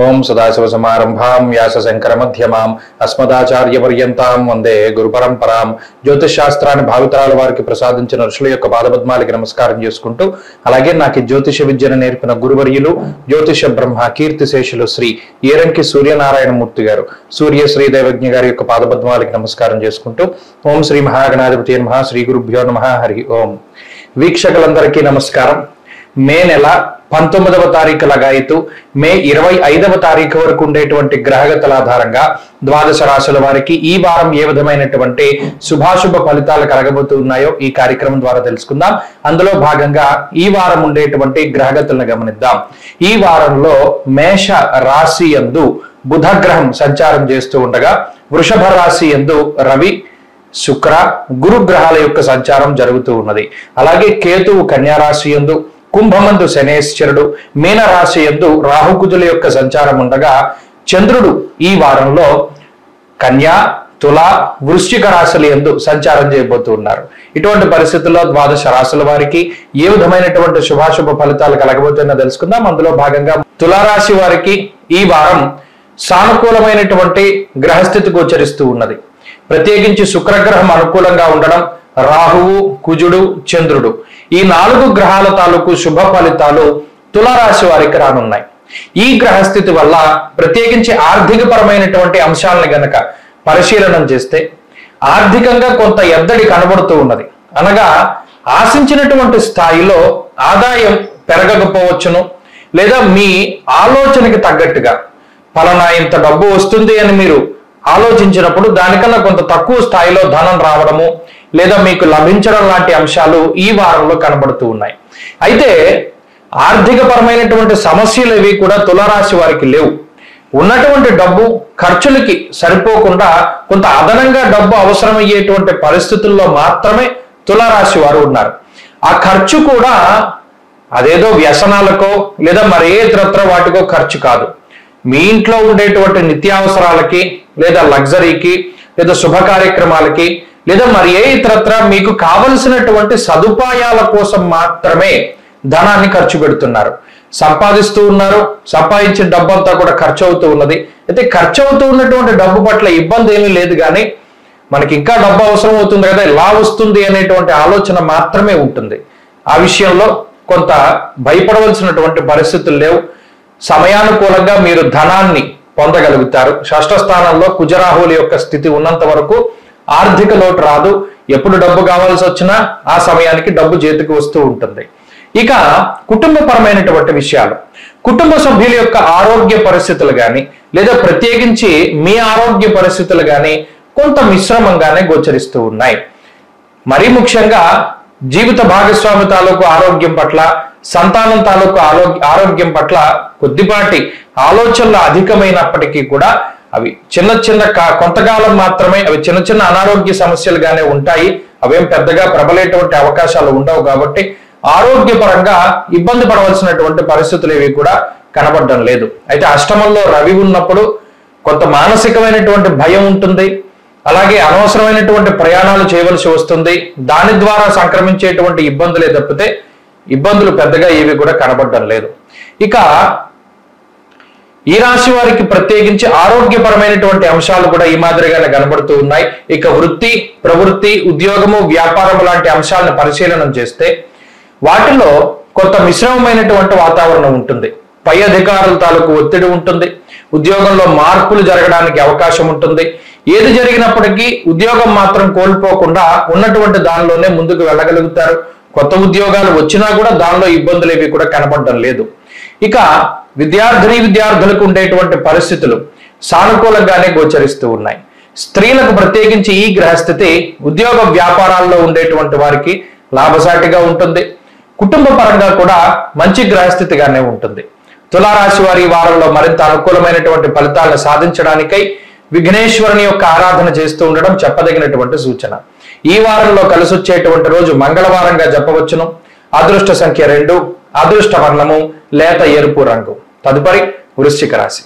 ఓం సదాశివసమారంభాం వ్యాసశంకరమధ్యమాం అస్మదాచార్యపర్యంతాం వందే గురు పరంపరాం. జ్యోతిష్ శాస్త్రాన్ని భావితరాల వారికి ప్రసాదించిన ఋషుల యొక్క పాదపద్మాలకి నమస్కారం చేసుకుంటూ, అలాగే నాకు జ్యోతిష విద్యను నేర్పిన గురువర్యులు జ్యోతిష బ్రహ్మ కీర్తిశేషులు శ్రీ ఏరంకి సూర్యనారాయణమూర్తి గారు, సూర్య శ్రీ దైవజ్ఞ గారి యొక్క పాదపద్మాలకి నమస్కారం చేసుకుంటూ, ఓం శ్రీ మహాగణాధిపతి నమః, శ్రీ గురుభ్యో నమః, హరి ఓం. వీక్షకులందరికీ నమస్కారం. మే నెల 19వ తారీఖు లగాయతు మే 25వ తారీఖు వరకు ఉండేటువంటి గ్రహగతుల ఆధారంగా ద్వాదశ రాశుల వారికి ఈ వారం ఏ విధమైనటువంటి శుభాశుభ ఫలితాలు కలగబోతున్నాయో ఈ కార్యక్రమం ద్వారా తెలుసుకుందాం. అందులో భాగంగా ఈ వారం ఉండేటువంటి గ్రహగతులను గమనిద్దాం. ఈ వారంలో మేష రాశి యందు బుధ గ్రహం సంచారం చేస్తూ ఉండగా, వృషభ రాశి యందు రవి, శుక్ర, గురు గ్రహాల యొక్క సంచారం జరుగుతూ ఉన్నది. అలాగే కేతువు కన్యా రాశి యందు, కుంభమందు శనేశ్వరుడు, మీన రాశి యందు రాహుకుజుల యొక్క సంచారం ఉండగా, చంద్రుడు ఈ వారంలో కన్యా, తుల, వృశ్చిక రాశుల యందు సంచారం చేయబోతూ ఉన్నారు. ఇటువంటి పరిస్థితుల్లో ద్వాదశ రాశుల వారికి ఏ విధమైనటువంటి శుభాశుభ ఫలితాలు కలగబోతున్నా తెలుసుకుందాం. అందులో భాగంగా తులారాశి వారికి ఈ వారం సానుకూలమైనటువంటి గ్రహస్థితి గోచరిస్తూ ఉన్నది. ప్రత్యేకించి శుక్రగ్రహం అనుకూలంగా ఉండడం, రాహువు, కుజుడు, చంద్రుడు ఈ 4 గ్రహాల తాలూకు శుభ ఫలితాలు తులారాశి వారికి రానున్నాయి. ఈ గ్రహస్థితి వల్ల ప్రత్యేకించి ఆర్థిక పరమైనటువంటి అంశాలను గనక పరిశీలనం చేస్తే ఆర్థికంగా కొంత ఎద్దడి కనబడుతూ ఉన్నది. అనగా ఆశించినటువంటి స్థాయిలో ఆదాయం పెరగకపోవచ్చును, లేదా మీ ఆలోచనకి తగ్గట్టుగా ఫలానా ఇంత డబ్బు వస్తుంది అని మీరు ఆలోచించినప్పుడు దానికన్నా కొంత తక్కువ స్థాయిలో ధనం రావడము, లేదా మీకు లభించడం లాంటి అంశాలు ఈ వారంలో కనబడుతూ ఉన్నాయి. అయితే ఆర్థిక పరమైనటువంటి సమస్యలు ఇవి కూడా తులారాశి వారికి లేవు. ఉన్నటువంటి డబ్బు ఖర్చులకి సరిపోకుండా కొంత అదనంగా డబ్బు అవసరమయ్యేటువంటి పరిస్థితుల్లో మాత్రమే తులారాశి వారు ఉన్నారు. ఆ ఖర్చు కూడా అదేదో వ్యసనాలకో లేదా మరే ఇతరత్ర వాటికో ఖర్చు కాదు. మీ ఇంట్లో ఉండేటువంటి నిత్యావసరాలకి, లేదా లగ్జరీకి, లేదా శుభ కార్యక్రమాలకి, లేదా మరి ఏ ఇతరత్ర మీకు కావలసినటువంటి సదుపాయాల కోసం మాత్రమే ధనాన్ని ఖర్చు పెడుతున్నారు. సంపాదిస్తూ ఉన్నారు, సంపాదించిన డబ్బు అంతా కూడా ఖర్చు అవుతూ ఉన్నది. అయితే ఖర్చు అవుతూ ఉన్నటువంటి డబ్బు పట్ల ఇబ్బంది ఏమీ లేదు, కానీ మనకి ఇంకా డబ్బు అవసరం అవుతుంది కదా, ఎలా వస్తుంది అనేటువంటి ఆలోచన మాత్రమే ఉంటుంది. ఆ విషయంలో కొంత భయపడవలసినటువంటి పరిస్థితులు లేవు. సమయానుకూలంగా మీరు ధనాన్ని పొందగలుగుతారు. షష్ఠ స్థానంలో కుజరాహువుల యొక్క స్థితి ఉన్నంత వరకు ఆర్థిక లోటు రాదు. ఎప్పుడు డబ్బు కావాల్సి వచ్చినా ఆ సమయానికి డబ్బు చేతికి వస్తూ ఉంటుంది. ఇక కుటుంబపరమైనటువంటి విషయాలు, కుటుంబ సభ్యుల యొక్క ఆరోగ్య పరిస్థితులు కానీ, లేదా ప్రత్యేకించి మీ ఆరోగ్య పరిస్థితులు కానీ కొంత మిశ్రమంగానే గోచరిస్తూ ఉన్నాయి. మరీ ముఖ్యంగా జీవిత భాగస్వామి తాలూకు ఆరోగ్యం పట్ల, సంతానం తాలూకు ఆరోగ్యం పట్ల కొద్దిపాటి ఆలోచనలు అధికమైనప్పటికీ కూడా అవి చిన్న కొంతకాలం మాత్రమే. అవి చిన్న అనారోగ్య సమస్యలుగానే ఉంటాయి. అవేం పెద్దగా ప్రబలేటువంటి అవకాశాలు ఉండవు. కాబట్టి ఆరోగ్యపరంగా ఇబ్బంది పడవలసినటువంటి పరిస్థితులు ఇవి కూడా కనబడడం లేదు. అయితే అష్టమంలో రవి ఉన్నప్పుడు కొంత మానసికమైనటువంటి భయం ఉంటుంది. అలాగే అనవసరమైనటువంటి ప్రయాణాలు చేయవలసి వస్తుంది. దాని ద్వారా సంక్రమించేటువంటి ఇబ్బందులే తప్పితే ఇబ్బందులు పెద్దగా ఏవి కూడా కనబడడం లేదు. ఇక ఈ రాశి వారికి ప్రత్యేకించి ఆరోగ్యపరమైనటువంటి అంశాలు కూడా ఈ మాదిరిగానే కనబడుతూ ఉన్నాయి. ఇక వృత్తి, ప్రవృత్తి, ఉద్యోగము, వ్యాపారము లాంటి అంశాలను పరిశీలన చేస్తే వాటిలో కొంత మిశ్రమమైనటువంటి వాతావరణం ఉంటుంది. పై అధికారుల తాలూకు ఒత్తిడి ఉంటుంది. ఉద్యోగంలో మార్పులు జరగడానికి అవకాశం ఉంటుంది. ఏది జరిగినప్పటికీ ఉద్యోగం మాత్రం కోల్పోకుండా ఉన్నటువంటి దానిలోనే ముందుకు వెళ్ళగలుగుతారు. కొత్త ఉద్యోగాలు వచ్చినా కూడా దానిలో ఇబ్బందులు ఏవి కూడా కనపడడం లేదు. ఇక విద్యార్థులకు ఉండేటువంటి పరిస్థితులు సానుకూలంగానే గోచరిస్తూ ఉన్నాయి. స్త్రీలకు ప్రత్యేకించి ఈ గ్రహస్థితి ఉద్యోగ వ్యాపారాల్లో ఉండేటువంటి వారికి లాభసాటిగా ఉంటుంది. కుటుంబ పరంగా కూడా మంచి గ్రహస్థితిగానే ఉంటుంది. తులారాశి వారి వారంలో మరింత అనుకూలమైనటువంటి ఫలితాలను సాధించడానికై విఘ్నేశ్వరుని యొక్క ఆరాధన చేస్తూ ఉండడం చెప్పదగినటువంటి సూచన. ఈ వారంలో కలిసి వచ్చేటువంటి రోజు మంగళవారంగా చెప్పవచ్చును. అదృష్ట సంఖ్య 2, అదృష్ట వర్ణము లేత ఎరుపు రంగు. తదుపరి వృశ్చిక రాశి.